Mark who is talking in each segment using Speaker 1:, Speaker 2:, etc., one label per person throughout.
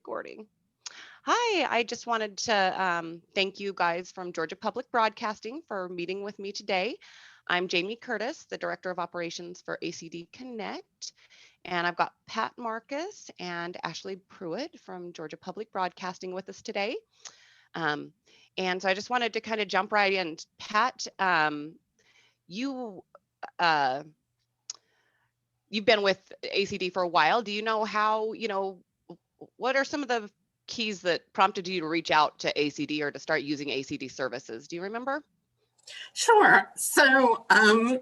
Speaker 1: recording. Hi, I just wanted to thank you guys from Georgia Public Broadcasting for meeting with me today. I'm Jamie Curtis, the Director of Operations for ACD Connect, and I've got Pat Marcus and Ashley Pruitt from Georgia Public Broadcasting with us today. Um, and so I just wanted to kind of jump right in. Pat, you uh, you've been with ACD for a while. Do you know how, what are some of the keys that prompted you to reach out to ACD or to start using ACD services? Do you remember?
Speaker 2: Sure. So I'm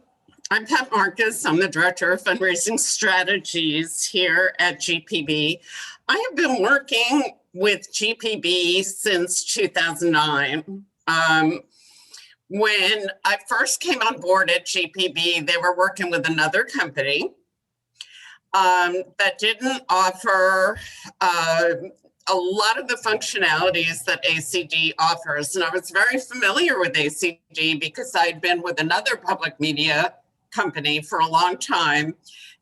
Speaker 2: Pat Marcus. I'm the Director of Fundraising Strategies here at GPB. I have been working with GPB since 2009. When I first came on board at GPB, they were working with another company that didn't offer a lot of the functionalities that ACD offers. And I was very familiar with ACD because I'd been with another public media company for a long time.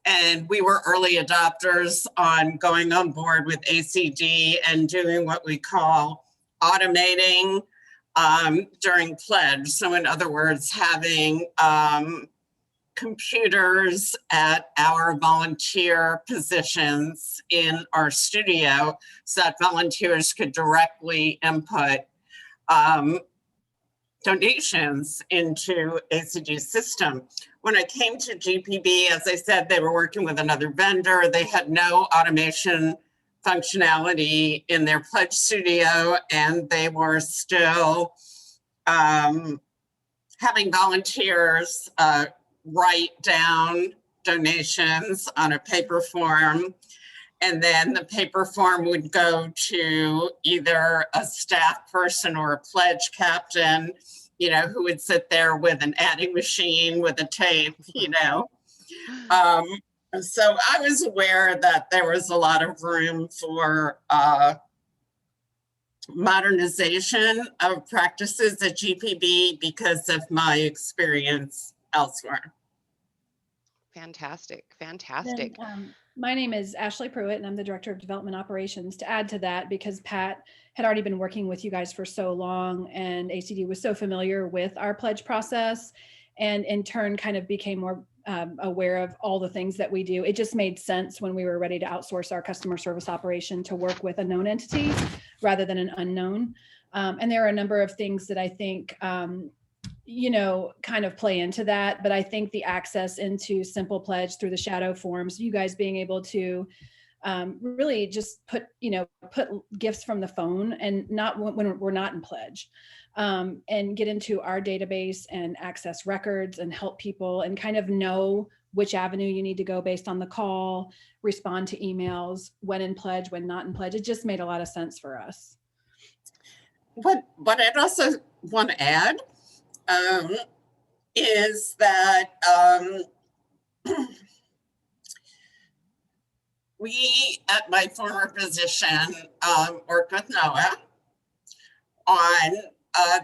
Speaker 2: And we were early adopters on going on board with ACD and doing what we call automating during pledge. So in other words, having computers at our volunteer positions in our studio so that volunteers could directly input donations into ACG's system. When I came to GPB, as I said, they were working with another vendor. They had no automation functionality in their pledge studio, and they were still having volunteers write down donations on a paper form, and then the paper form would go to either a staff person or a pledge captain, who would sit there with an adding machine with a tape, So I was aware that there was a lot of room for modernization of practices at GPB because of my experience elsewhere.
Speaker 1: Fantastic.
Speaker 3: Then, my name is Ashley Pruitt, and I'm the Director of Development Operations. To add to that, because Pat had already been working with you guys for so long, and ACD was so familiar with our pledge process, and in turn kind of became more aware of all the things that we do. It just made sense when we were ready to outsource our customer service operation to work with a known entity rather than an unknown. And there are a number of things that I think kind of play into that. But I think the access into Simple Pledge through the shadow forms, you guys being able to really just put gifts from the phone and not when we're not in pledge, and get into our database and access records and help people and kind of know which avenue you need to go based on the call, respond to emails, when in pledge, when not in pledge. It just made a lot of sense for us.
Speaker 2: What I'd also want to add is that we, at my former position, worked with NOAA on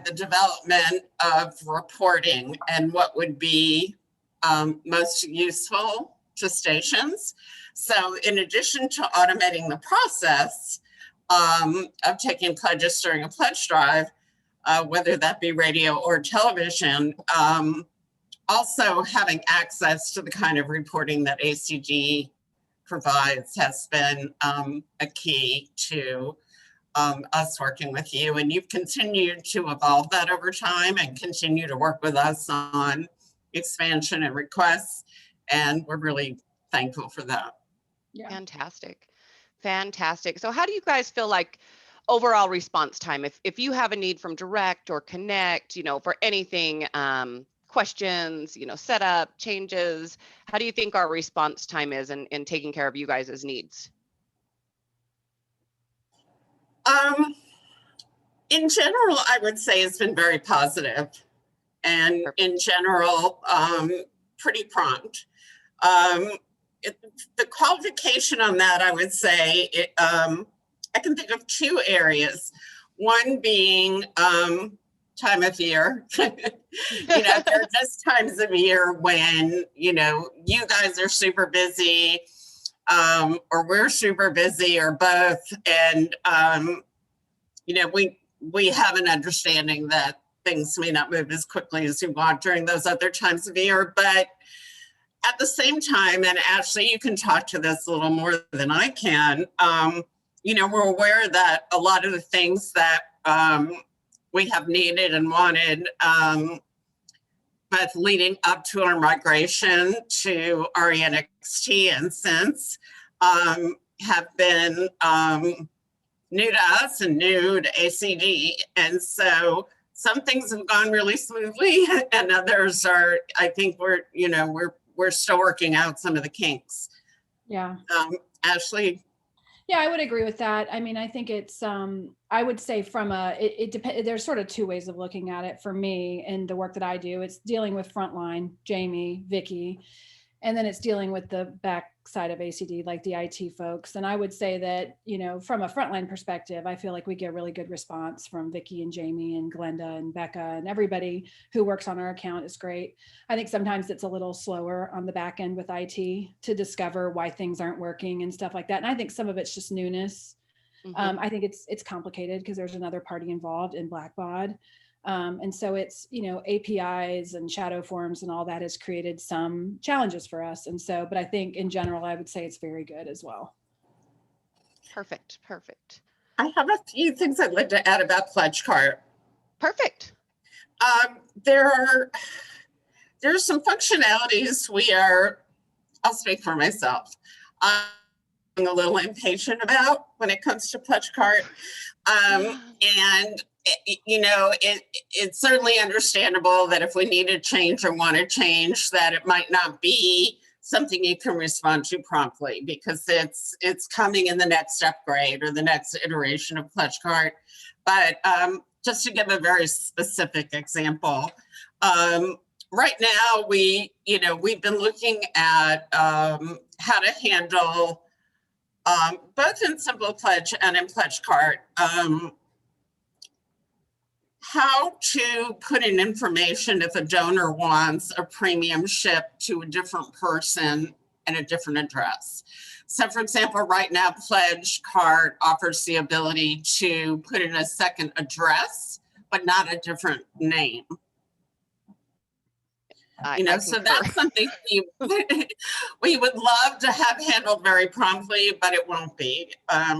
Speaker 2: the development of reporting and what would be most useful to stations. So in addition to automating the process of taking pledges during a pledge drive, whether that be radio or television, also having access to the kind of reporting that ACG provides has been a key to us working with you. And you've continued to evolve that over time and continue to work with us on expansion and requests. And we're really thankful for that.
Speaker 1: Yeah. Fantastic. So how do you guys feel like overall response time? If you have a need from direct or connect, for anything, questions, setup, changes, how do you think our response time is in taking care of you guys' needs?
Speaker 2: In general, I would say it's been very positive, and in general, pretty prompt. The qualification on that, I would say, I can think of two areas. One being time of year. There are just times of year when, you guys are super busy. or we're super busy or both. And, we have an understanding that things may not move as quickly as you want during those other times of year. But at the same time, and Ashley, you can talk to this a little more than I can, we're aware that a lot of the things that we have needed and wanted, both leading up to our migration to RENXT and since, have been new to us and new to ACD. And so some things have gone really smoothly and others are, I think we're still working out some of the kinks.
Speaker 3: Yeah.
Speaker 2: Ashley?
Speaker 3: Yeah, I would agree with that. I mean, I think it's, I would say from it depends, there's sort of two ways of looking at it for me and the work that I do. It's dealing with frontline, Jamie, Vicky, and then it's dealing with the back side of ACD, like the IT folks. And I would say that, from a frontline perspective, I feel like we get a really good response from Vicky and Jamie and Glenda and Becca and everybody who works on our account is great. I think sometimes it's a little slower on the back end with IT to discover why things aren't working and stuff like that. And I think some of it's just newness.
Speaker 1: Mhm.
Speaker 3: I think it's complicated because there's another party involved in Blackbaud. And so it's, APIs and shadow forms and all that has created some challenges for us. And so, but I think in general, I would say it's very good as well.
Speaker 1: Perfect.
Speaker 2: I have a few things I'd like to add about Pledge Card.
Speaker 1: Perfect.
Speaker 2: There's some functionalities I'll speak for myself, I'm a little impatient about when it comes to Pledge Card. And it's certainly understandable that if we need to change or want to change, that it might not be something you can respond to promptly because it's coming in the next upgrade or the next iteration of Pledge Card. But just to give a very specific example, right now we've been looking at how to handle both in Simple Pledge and in Pledge Card, how to put in information if a donor wants a premium shipped to a different person and a different address. So for example, right now, Pledge Card offers the ability to put in a second address, but not a different name. So that's something we would love to have handled very promptly, but it won't be.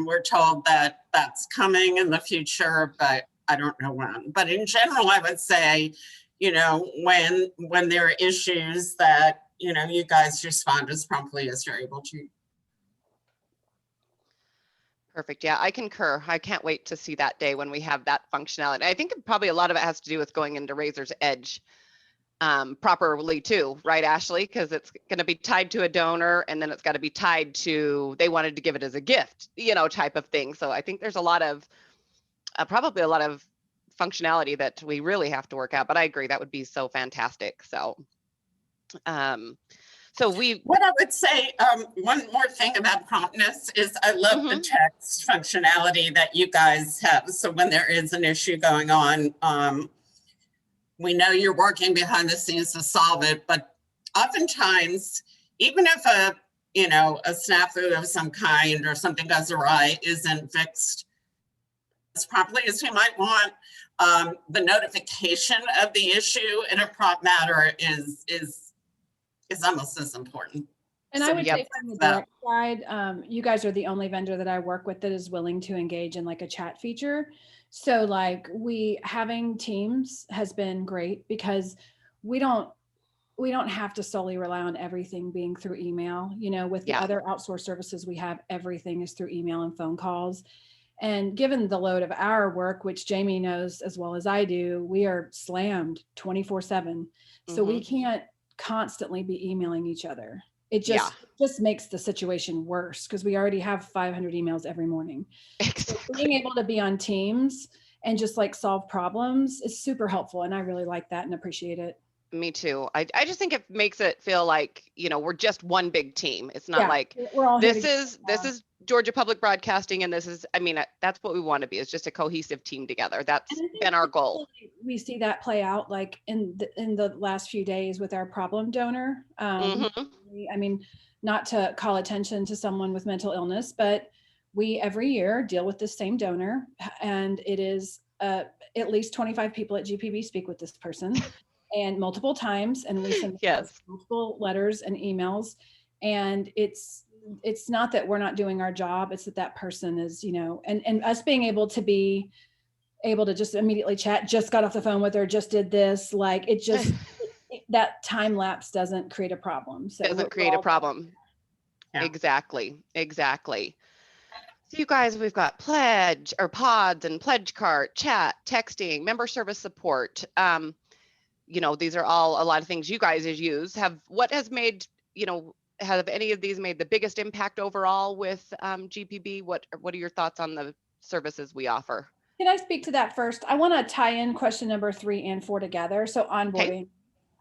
Speaker 2: We're told that that's coming in the future, but I don't know when. But in general, I would say, when there are issues that, you guys respond as promptly as you're able to.
Speaker 1: Perfect. Yeah, I concur. I can't wait to see that day when we have that functionality. I think probably a lot of it has to do with going into Razor's Edge properly too, right, Ashley? Because it's going to be tied to a donor and then it's got to be tied to, they wanted to give it as a gift, type of thing. So I think there's a lot of, probably a lot of functionality that we really have to work out, but I agree that would be so fantastic. So, what
Speaker 2: I would say, one more thing about promptness is I love the text functionality that you guys have. So when there is an issue going on, we know you're working behind the scenes to solve it, but oftentimes, even if a snafu of some kind or something goes awry isn't fixed as properly as we might want, the notification of the issue in a prompt matter is almost as important.
Speaker 3: And I would say from the direct side, you guys are the only vendor that I work with that is willing to engage in like a chat feature. So like having Teams has been great because we don't have to solely rely on everything being through email. With the other outsourced services we have, everything is through email and phone calls. And given the load of our work, which Jamie knows as well as I do, we are slammed 24/7. So we can't constantly be emailing each other. It just makes the situation worse because we already have 500 emails every morning.
Speaker 1: Exactly.
Speaker 3: So being able to be on Teams and just like solve problems is super helpful. And I really like that and appreciate it.
Speaker 1: Me too. I just think it makes it feel like, we're just one big team. It's not like
Speaker 3: we're all
Speaker 1: this is Georgia Public Broadcasting and this is, that's what we want to be. It's just a cohesive team together. That's been our goal.
Speaker 3: We see that play out like in the last few days with our problem donor. not to call attention to someone with mental illness, but we every year deal with the same donor, and it is at least 25 people at GPB speak with this person and multiple times, and we send
Speaker 1: Yes.
Speaker 3: multiple letters and emails. And it's not that we're not doing our job, it's that that person is, and us being able to just immediately chat, just got off the phone with her, just did this, like it just that time lapse doesn't create a problem. So
Speaker 1: Doesn't create a problem.
Speaker 2: Yeah.
Speaker 1: Exactly. So you guys, we've got pledge or pods and pledge cart, chat, texting, member service support. These are all a lot of things you guys use. Have any of these made the biggest impact overall with GPB? What are your thoughts on the services we offer?
Speaker 3: Can I speak to that first? I want to tie in question number 3 and 4 together. So onboarding.
Speaker 1: Okay.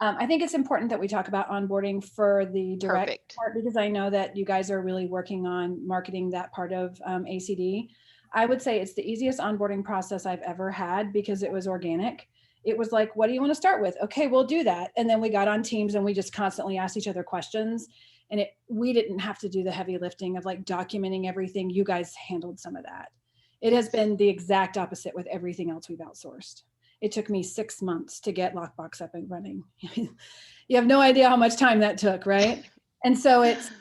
Speaker 3: I think it's important that we talk about onboarding for the direct
Speaker 1: Perfect.
Speaker 3: part, because I know that you guys are really working on marketing that part of ACD. I would say it's the easiest onboarding process I've ever had, because it was organic. It was like, what do you want to start with? Okay, we'll do that. And then we got on Teams and we just constantly asked each other questions. And we didn't have to do the heavy lifting of like documenting everything. You guys handled some of that. It has been the exact opposite with everything else we've outsourced. It took me 6 months to get Lockbox up and running. You have no idea how much time that took, right? And so it's,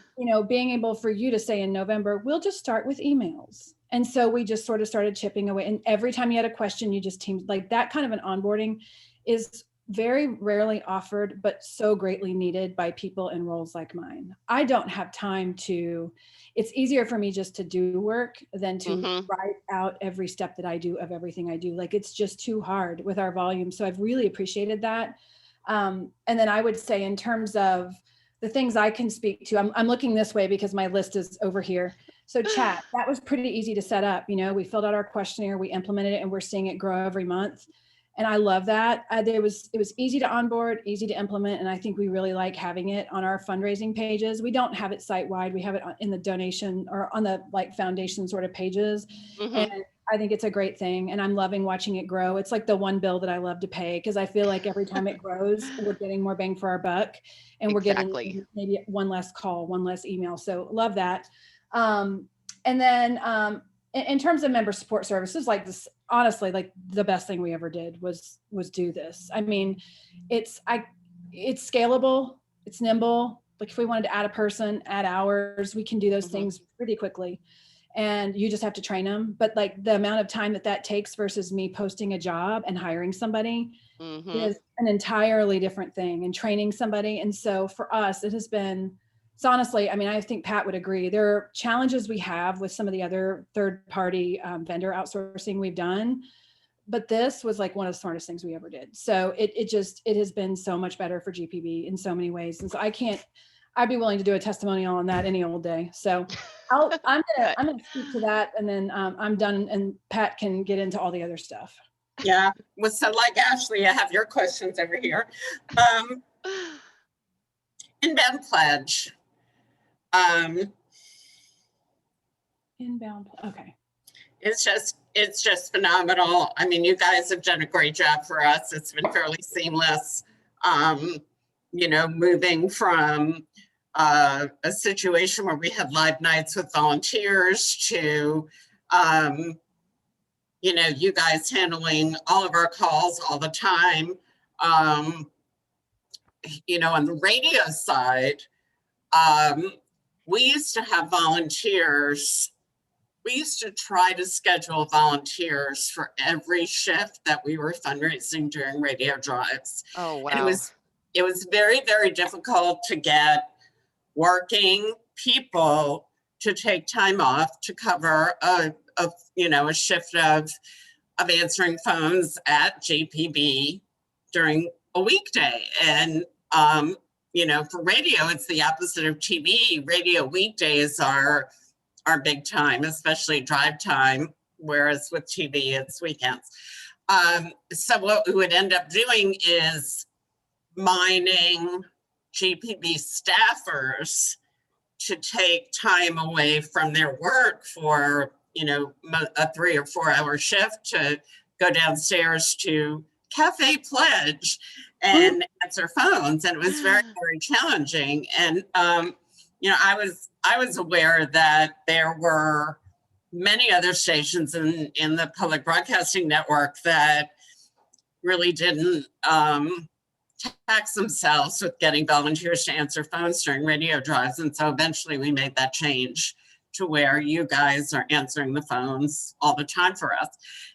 Speaker 3: being able for you to say in November, we'll just start with emails. And so we just sort of started chipping away. And every time you had a question, you just teamed. Like that kind of an onboarding is very rarely offered, but so greatly needed by people in roles like mine. I don't have time it's easier for me just to do work than to write out every step that I do of everything I do. Like it's just too hard with our volume. So I've really appreciated that. And then I would say in terms of the things I can speak to, I'm looking this way because my list is over here. So chat, that was pretty easy to set up. We filled out our questionnaire, we implemented it, and we're seeing it grow every month. And I love that. It was easy to onboard, easy to implement. And I think we really like having it on our fundraising pages. We don't have it site-wide. We have it in the donation or on the foundation sort of pages. And I think it's a great thing. And I'm loving watching it grow. It's like the one bill that I love to pay, because I feel like every time it grows, we're getting more bang for our buck, and we're getting maybe one less call, one less email. So love that. And then in terms of member support services, like this, honestly, like the best thing we ever did was do this. I mean, it's scalable, it's nimble. Like if we wanted to add a person, add hours, we can do those things pretty quickly. And you just have to train them. But like the amount of time that takes versus me posting a job and hiring somebody is an entirely different thing, and training somebody. And so for us, it's honestly, I mean, I think Pat would agree. There are challenges we have with some of the other third-party vendor outsourcing we've done, but this was like one of the smartest things we ever did. So it has been so much better for GPB in so many ways. And so I'd be willing to do a testimonial on that any old day. So I'm gonna speak to that, and then I'm done, and Pat can get into all the other stuff.
Speaker 2: Yeah, well, so like Ashly, I have your questions over here. Inbound pledge.
Speaker 3: Inbound, okay.
Speaker 2: It's just phenomenal. I mean, you guys have done a great job for us. It's been fairly seamless. Moving from a situation where we had live nights with volunteers to, you guys handling all of our calls all the time. On the radio side, we used to have volunteers. We used to try to schedule volunteers for every shift that we were fundraising during radio drives.
Speaker 1: Oh, wow.
Speaker 2: And it was very, very difficult to get working people to take time off to cover a shift of answering phones at GPB during a weekday. And for radio, it's the opposite of TV. Radio weekdays are big time, especially drive time, whereas with TV, it's weekends. So what we would end up doing is mining GPB staffers to take time away from their work for, a 3 or 4 hour shift to go downstairs to Cafe Pledge and answer phones. And it was very, very challenging. And I was aware that there were many other stations in the public broadcasting network that really didn't tax themselves with getting volunteers to answer phones during radio drives. And so eventually we made that change to where you guys are answering the phones all the time for us.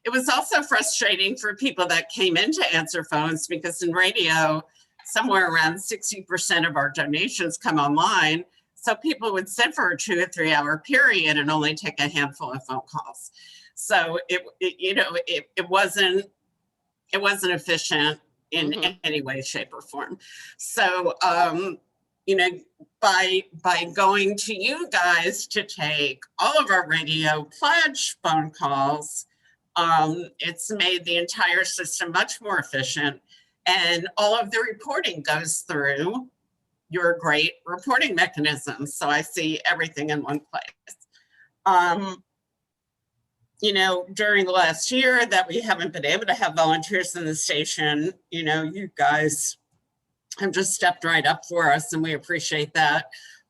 Speaker 2: It was also frustrating for people that came in to answer phones because in radio, somewhere around 60% of our donations come online. So people would sit for a 2 or 3 hour period and only take a handful of phone calls. So it wasn't efficient in any way, shape, or form. So by going to you guys to take all of our radio pledge phone calls, it's made the entire system much more efficient, and all of the reporting goes through your great reporting mechanisms. So I see everything in one place. During the last year that we haven't been able to have volunteers in the station, you guys have just stepped right up for us, and we appreciate that.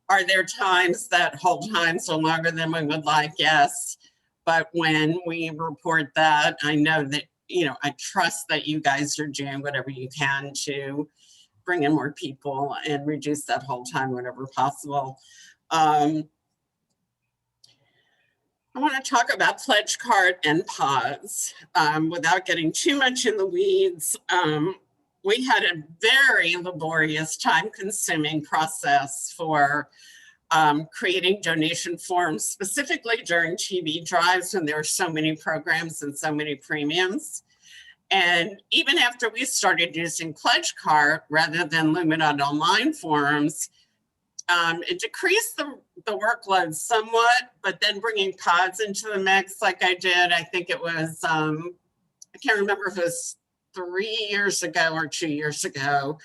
Speaker 2: Are there times that hold times are longer than we would like? Yes. But when we report that, I know that, I trust that you guys are doing whatever you can to bring in more people and reduce that hold time whenever possible. I want to talk about pledge card and pods without getting too much in the weeds. We had a very laborious, time-consuming process for creating donation forms, specifically during TV drives when there were so many programs and so many premiums. And even after we started using Pledge Card rather than Luminate online forms, it decreased the workload somewhat, but then bringing pods into the mix like I did, I think it was, I can't remember if it was 3 years ago or 2 years ago,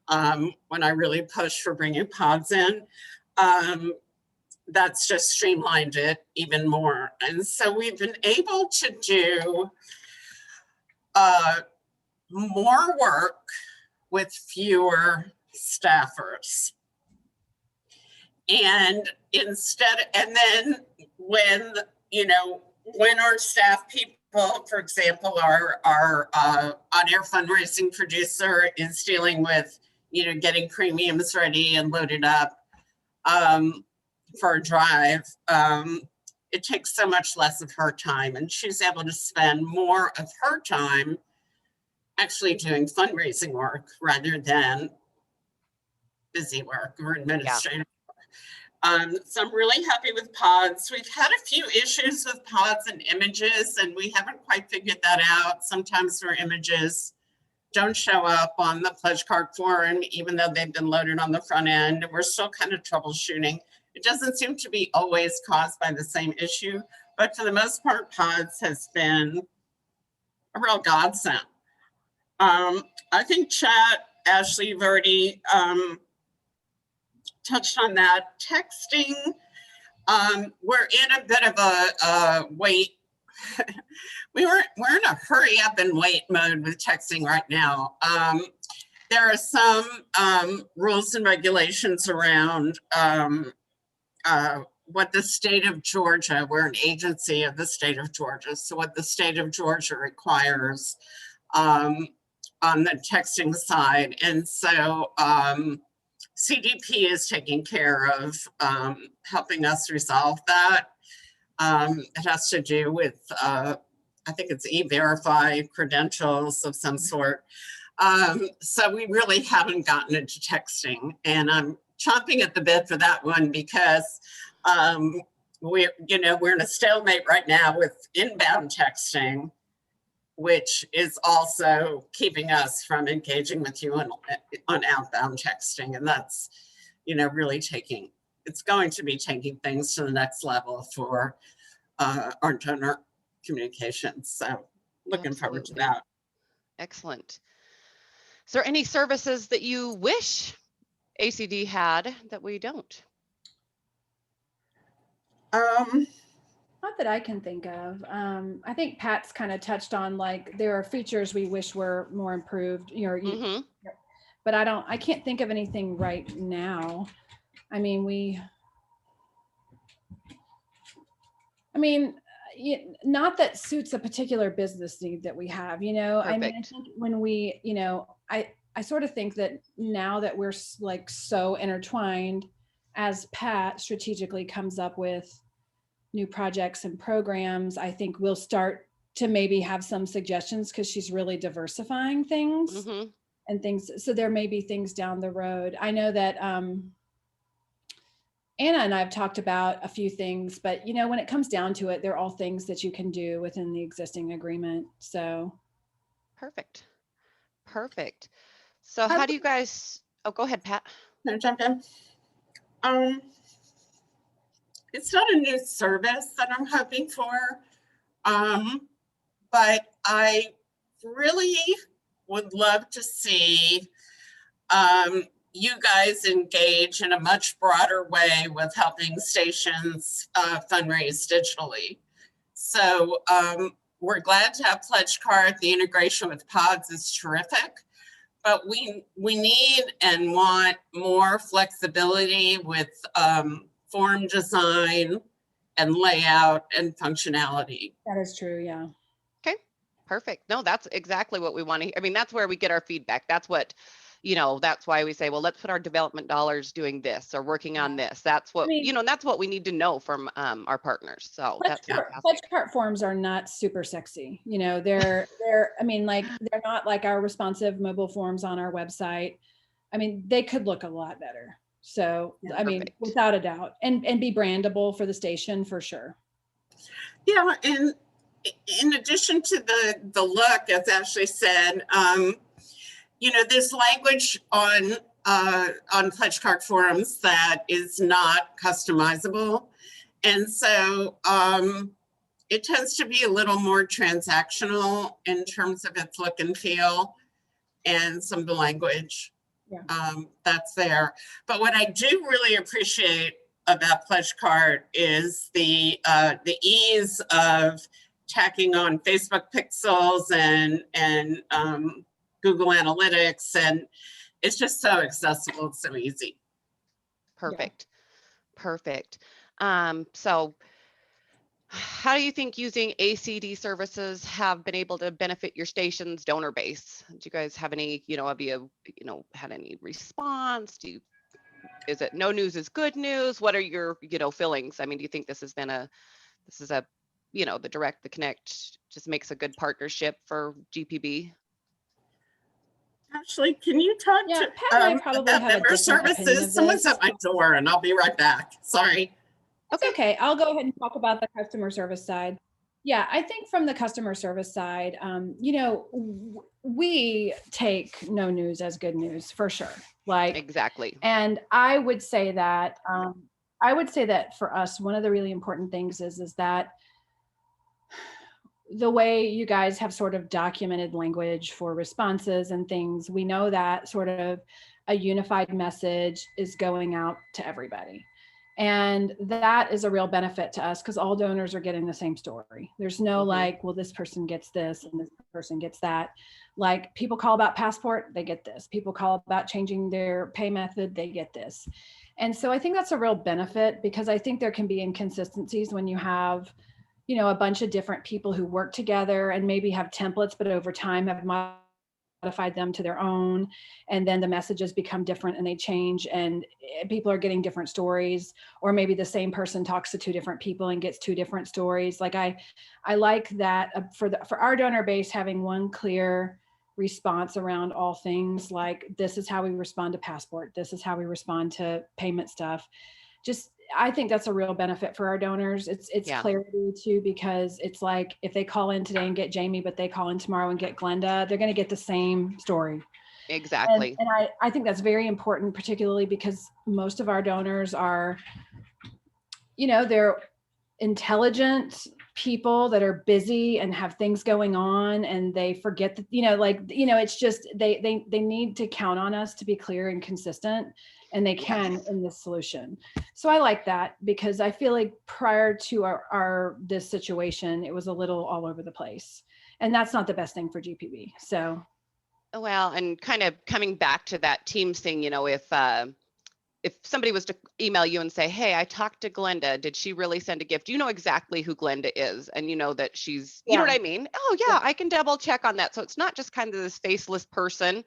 Speaker 2: when I really pushed for bringing pods in. That's just streamlined it even more. And so we've been able to do more work with fewer staffers. And then when our staff people, for example, our on-air fundraising producer is dealing with, getting premiums ready and loaded up for a drive, it takes so much less of her time, and she's able to spend more of her time actually doing fundraising work rather than busy work or administrative. So I'm really happy with pods. We've had a few issues with pods and images, and we haven't quite figured that out. Sometimes our images don't show up on the pledge card form, even though they've been loaded on the front end, and we're still kind of troubleshooting. It doesn't seem to be always caused by the same issue, but for the most part, pods has been a real godsend. I think chat, Ashley, you've already touched on that. Texting, we're in a bit of a wait. We're in a hurry up and wait mode with texting right now. There are some rules and regulations around what the state of Georgia, we're an agency of the state of Georgia, so what the state of Georgia requires on the texting side. And so CDP is taking care of helping us resolve that. It has to do with, I think it's e-verify credentials of some sort. So we really haven't gotten into texting, and I'm chomping at the bit for that one because we're in a stalemate right now with inbound texting, which is also keeping us from engaging with you on outbound texting. And that's, really it's going to be taking things to the next level for our donor communications. So looking forward to that.
Speaker 1: Excellent. Is there any services that you wish ACD had that we don't?
Speaker 3: Not that I can think of. I think Pat's kind of touched on, like, there are features we wish were more improved, but I can't think of anything right now. I mean, I mean, not that suits a particular business need that we have, you know, I mean, I
Speaker 1: Perfect.
Speaker 3: think when we, you know, I sort of think that now that we're like so intertwined, as Pat strategically comes up with new projects and programs, I think we'll start to maybe have some suggestions because she's really diversifying things
Speaker 1: Mm-hmm.
Speaker 3: and things. So there may be things down the road. I know that Anna and I have talked about a few things, but you know, when it comes down to it, they're all things that you can do within the existing agreement. So
Speaker 1: Perfect. Perfect. So
Speaker 3: how,
Speaker 1: how do you guys, oh, go ahead, Pat.
Speaker 2: Can I jump in? It's not a new service that I'm hoping for, but I really would love to see you guys engage in a much broader way with helping stations fundraise digitally. So we're glad to have Pledge Card. The integration with pods is terrific, but we need and want more flexibility with form design and layout and functionality.
Speaker 3: that is true. Yeah.
Speaker 1: Okay, perfect. No, that's exactly what we want to hear. I mean, that's where we get our feedback. That's what, you know, that's why we say, well, let's put our development dollars doing this or working on this. That's what,
Speaker 3: I mean,
Speaker 1: you know, that's what we need to know from our partners. So that's
Speaker 3: Pledge
Speaker 1: fantastic.
Speaker 3: cart forms are not super sexy. You know, they're, I mean, like, they're not like our responsive mobile forms on our website. I mean, they could look a lot better. So,
Speaker 2: Yeah.
Speaker 3: I mean,
Speaker 1: Perfect.
Speaker 3: without a doubt, and be brandable for the station for sure.
Speaker 2: Yeah, and in addition to the look, as Ashley said, you know, there's language on Pledge Card forms that is not customizable, and so it tends to be a little more transactional in terms of its look and feel, and some of the language that's there. But what I do really appreciate about Pledge Card is the ease of tacking on Facebook pixels and Google Analytics, and it's just so accessible, it's so easy.
Speaker 1: Perfect. Perfect. So how do you think using ACD services have been able to benefit your station's donor base? Do you guys have any, you know, have you know, had any response? Is it no news is good news? What are your, you know, feelings? I mean, do you think this is a, you know, the connect just makes a good partnership for GPB?
Speaker 2: Actually, can you talk
Speaker 3: Yeah,
Speaker 2: to
Speaker 3: Pat and I probably
Speaker 2: about
Speaker 3: have a
Speaker 2: member
Speaker 3: different opinion
Speaker 2: services?
Speaker 3: of
Speaker 2: Someone's
Speaker 3: this.
Speaker 2: at my door, and I'll be right back. Sorry.
Speaker 3: It's okay. I'll go ahead and talk about the customer service side. Yeah, I think from the customer service side, you know, we take no news as good news for sure. Like,
Speaker 1: Exactly.
Speaker 3: and I would say that for us, one of the really important things is that the way you guys have sort of documented language for responses and things, we know that sort of a unified message is going out to everybody. And that is a real benefit to us because all donors are getting the same story. There's no like, well, this person gets this and this person gets that. Like, people call about passport, they get this. People call about changing their pay method, they get this. And so I think that's a real benefit because I think there can be inconsistencies when you have, you know, a bunch of different people who work together and maybe have templates, but over time have modified them to their own, and then the messages become different and they change and people are getting different stories, or maybe the same person talks to two different people and gets two different stories. Like, I like that for our donor base, having one clear response around all things, like, this is how we respond to passport, this is how we respond to payment stuff. Just, I think that's a real benefit for our donors. It's clarity too, because it's like, if they call in today and get Jamie, but they call in tomorrow and get Glenda, they're going to get the same story.
Speaker 1: Exactly.
Speaker 3: And I think that's very important, particularly because most of our donors are, you know, they're intelligent people that are busy and have things going on, and they forget that, you know, like, you know, it's just, they need to count on us to be clear and consistent, and they can in this solution. So I like that, because I feel like prior to our this situation, it was a little all over the place, and that's not the best thing for GPB. So,
Speaker 1: well, and kind of coming back to that Teams thing, you know, if if somebody was to email you and say, hey, I talked to Glenda, did she really send a gift? You know exactly who Glenda is, and you know that she's, you know what I mean? Oh yeah, I can double check on that. So it's not just kind of this faceless person,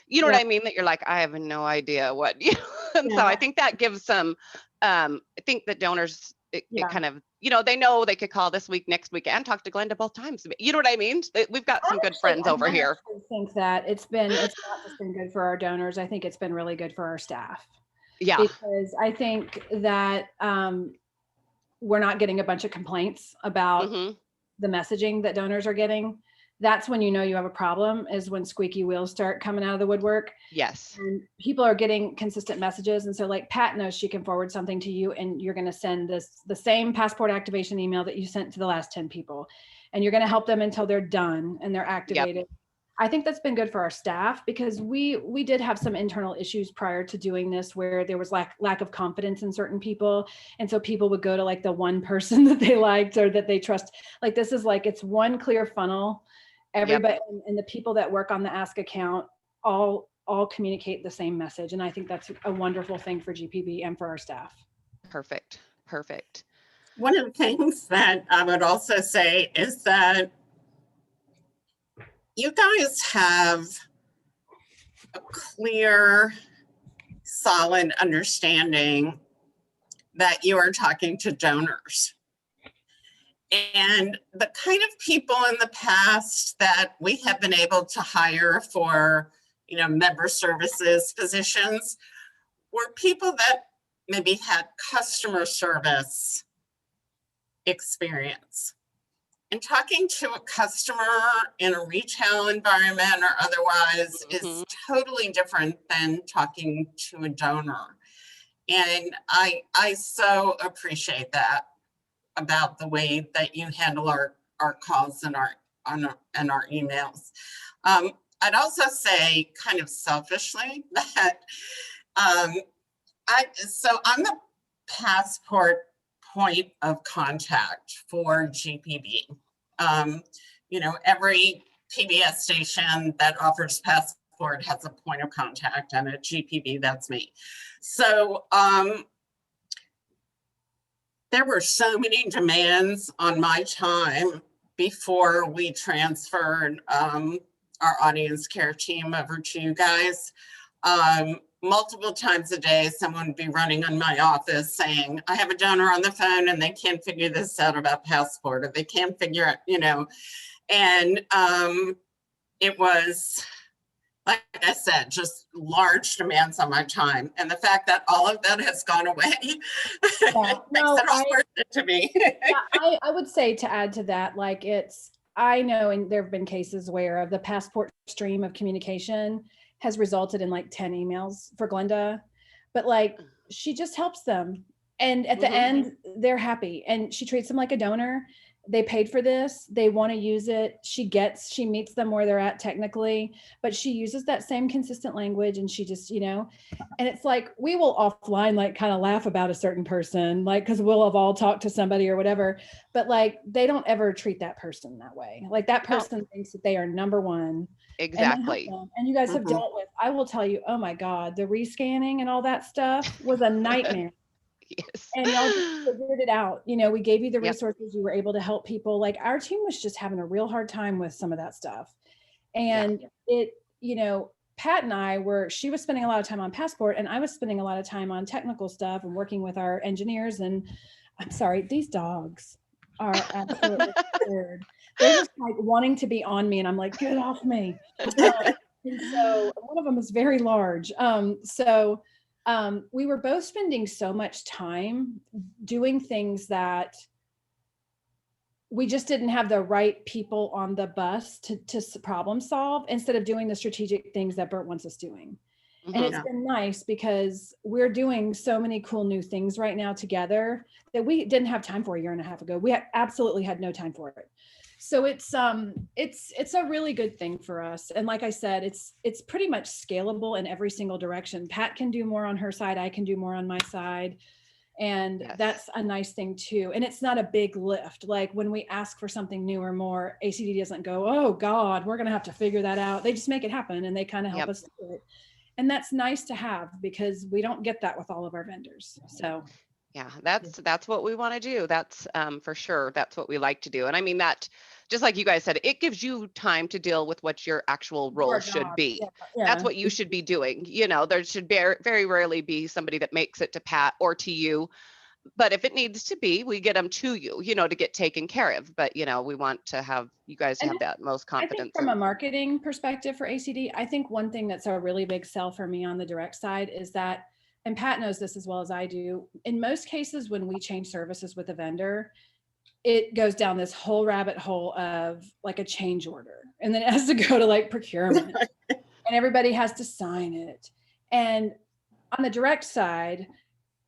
Speaker 1: you know what I mean? That you're like, I have no idea what, you know? And so I think that gives some, I think that donors, it kind of, you know, they know they could call this week, next week, and talk to Glenda both times. You know what I mean? We've got some good friends over here.
Speaker 3: I think that it's not just been good for our donors. I think it's been really good for our staff.
Speaker 1: Yeah.
Speaker 3: Because I think that we're not getting a bunch of complaints about the messaging that donors are getting. That's when you know you have a problem, is when squeaky wheels start coming out of the woodwork.
Speaker 1: Yes.
Speaker 3: And people are getting consistent messages. And so like Pat knows she can forward something to you, and you're going to send the same passport activation email that you sent to the last 10 people. And you're going to help them until they're done and they're activated. Yep. I think that's been good for our staff, because we did have some internal issues prior to doing this where there was lack of confidence in certain people. And so people would go to like the one person that they liked or that they trust. Like this is like, it's one clear funnel. Everybody and the people that work on the Ask account all communicate the same message. And I think that's a wonderful thing for GPB and for our staff.
Speaker 1: Perfect. Perfect.
Speaker 2: One of the things that I would also say is that you guys have a clear, solid understanding that you are talking to donors. And the kind of people in the past that we have been able to hire for, you know, member services positions were people that maybe had customer service experience. And talking to a customer in a retail environment or otherwise is totally different than talking to a donor. And I so appreciate that about the way that you handle our calls and our emails. I'd also say, kind of selfishly, that I'm the passport point of contact for GPB. You know, every PBS station that offers passport has a point of contact, and at GPB, that's me. So there were so many demands on my time before we transferred our audience care team over to you guys. Multiple times a day, someone would be running on my office saying, I have a donor on the phone and they can't figure this out about passport, or they can't figure out, you know, and it was, like I said, just large demands on my time. And the fact that all of that has gone away makes it all worth it to me.
Speaker 3: I would say, to add to that, like I know, and there have been cases where the passport stream of communication has resulted in like 10 emails for Glenda, but like she just helps them. And at the end, they're happy, and she treats them like a donor. They paid for this. They want to use it. She meets them where they're at technically, but she uses that same consistent language, and she just, you know, and it's like, we will offline, like kind of laugh about a certain person, like, cause we'll have all talked to somebody or whatever, but like, they don't ever treat that person that way. Like that person thinks that they are number one.
Speaker 1: Exactly.
Speaker 3: And you guys have dealt with, I will tell you, oh my God, the rescanning and all that stuff was a nightmare.
Speaker 1: Yes.
Speaker 3: And y'all just figured it out. You know, we gave you the resources. You were able to help people. Like our team was just having a real hard time with some of that stuff. And it, you know, Pat and she was spending a lot of time on passport, and I was spending a lot of time on technical stuff and working with our engineers. And I'm sorry, these dogs are absolutely weird. They're just like wanting to be on me, and I'm like, get off me. And so one of them is very large. We were both spending so much time doing things that we just didn't have the right people on the bus to problem solve, instead of doing the strategic things that Bert wants us doing. And it's been nice because we're doing so many cool new things right now together that we didn't have time for a year and a half ago. We absolutely had no time for it. So it's a really good thing for us. And like I said, it's pretty much scalable in every single direction. Pat can do more on her side. I can do more on my side. And that's a nice thing too. And it's not a big lift. Like when we ask for something new or more, ACD doesn't go, oh God, we're going to have to figure that out. They just make it happen, and they kind of help us do it. And that's nice to have because we don't get that with all of our vendors. So
Speaker 1: Yeah, that's what we want to do. That's for sure. That's what we like to do. And I mean that, just like you guys said, it gives you time to deal with what your actual role
Speaker 3: our
Speaker 1: should
Speaker 3: job,
Speaker 1: be.
Speaker 3: yeah,
Speaker 1: That's what you should be doing. You know, there should very rarely be somebody that makes it to Pat or to you. But if it needs to be, we get them to you, you know, to get taken care of. But, you know, we want to have you guys
Speaker 3: And
Speaker 1: have that most
Speaker 3: I think
Speaker 1: confidence
Speaker 3: from a
Speaker 1: in.
Speaker 3: marketing perspective for ACD, I think one thing that's a really big sell for me on the direct side is that, and Pat knows this as well as I do, in most cases when we change services with a vendor, it goes down this whole rabbit hole of like a change order. And then it has to go to like procurement and everybody has to sign it. And on the direct side,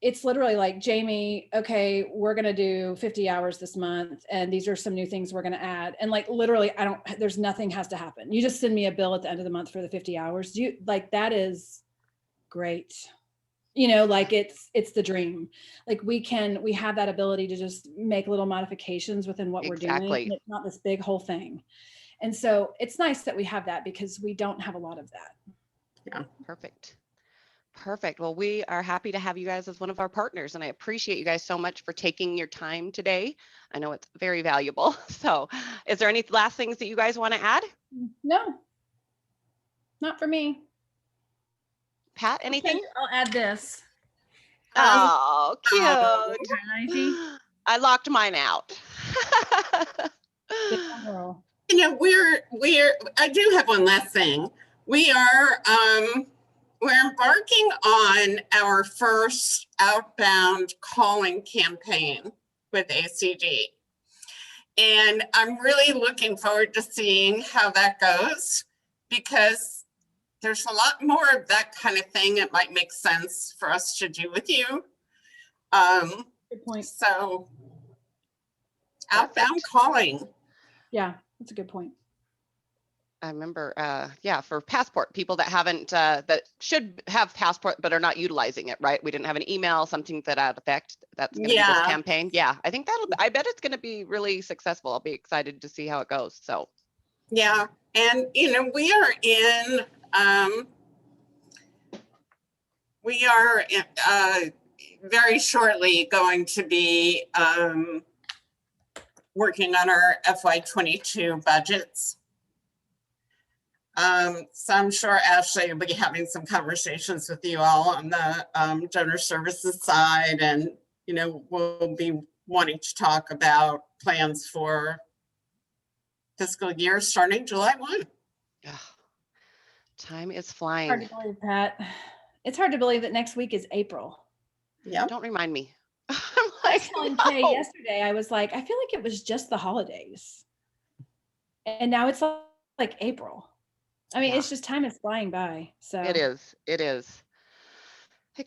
Speaker 3: it's literally like, Jamie, okay, we're going to do 50 hours this month. And these are some new things we're going to add. And like, literally, there's nothing has to happen. You just send me a bill at the end of the month for the 50 hours. That is great. You know, like it's the dream. Like we have that ability to just make little modifications within what we're doing.
Speaker 1: Exactly.
Speaker 3: And it's not this big whole thing. And so it's nice that we have that because we don't have a lot of that.
Speaker 2: Yeah.
Speaker 1: Perfect. Well, we are happy to have you guys as one of our partners, and I appreciate you guys so much for taking your time today. I know it's very valuable. So is there any last things that you guys want to add?
Speaker 3: No, not for me.
Speaker 1: Pat, anything?
Speaker 3: I'll add this.
Speaker 1: Oh, cute.
Speaker 3: Highlighty.
Speaker 1: I locked mine out.
Speaker 3: Good girl.
Speaker 2: You know, I do have one last thing. We're embarking on our first outbound calling campaign with ACD. And I'm really looking forward to seeing how that goes, because there's a lot more of that kind of thing. It might make sense for us to do with you.
Speaker 3: Good point.
Speaker 2: So outbound calling.
Speaker 3: Yeah, that's a good point.
Speaker 1: I remember, for Passport, people that haven't, that should have Passport but are not utilizing it, right? We didn't have an email, something to that effect. That's going to be this campaign. Yeah, I think I bet it's going to be really successful. I'll be excited to see how it goes. So.
Speaker 2: Yeah, and you know, we are very shortly going to be working on our FY22 budgets. So I'm sure Ashly will be having some conversations with you all on the donor services side, and you know, we'll be wanting to talk about plans for fiscal year starting July 1.
Speaker 1: Time is flying.
Speaker 3: Hard to believe, Pat. It's hard to believe that next week is April.
Speaker 2: Yeah.
Speaker 1: Don't remind me.
Speaker 3: I was telling Kay yesterday, I was like, I feel like it was just the holidays. And now it's like April. I mean, it's just time is flying by. So
Speaker 1: it is. It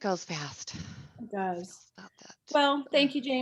Speaker 1: goes fast.
Speaker 3: It does.
Speaker 1: About that.
Speaker 3: Well, thank you, James.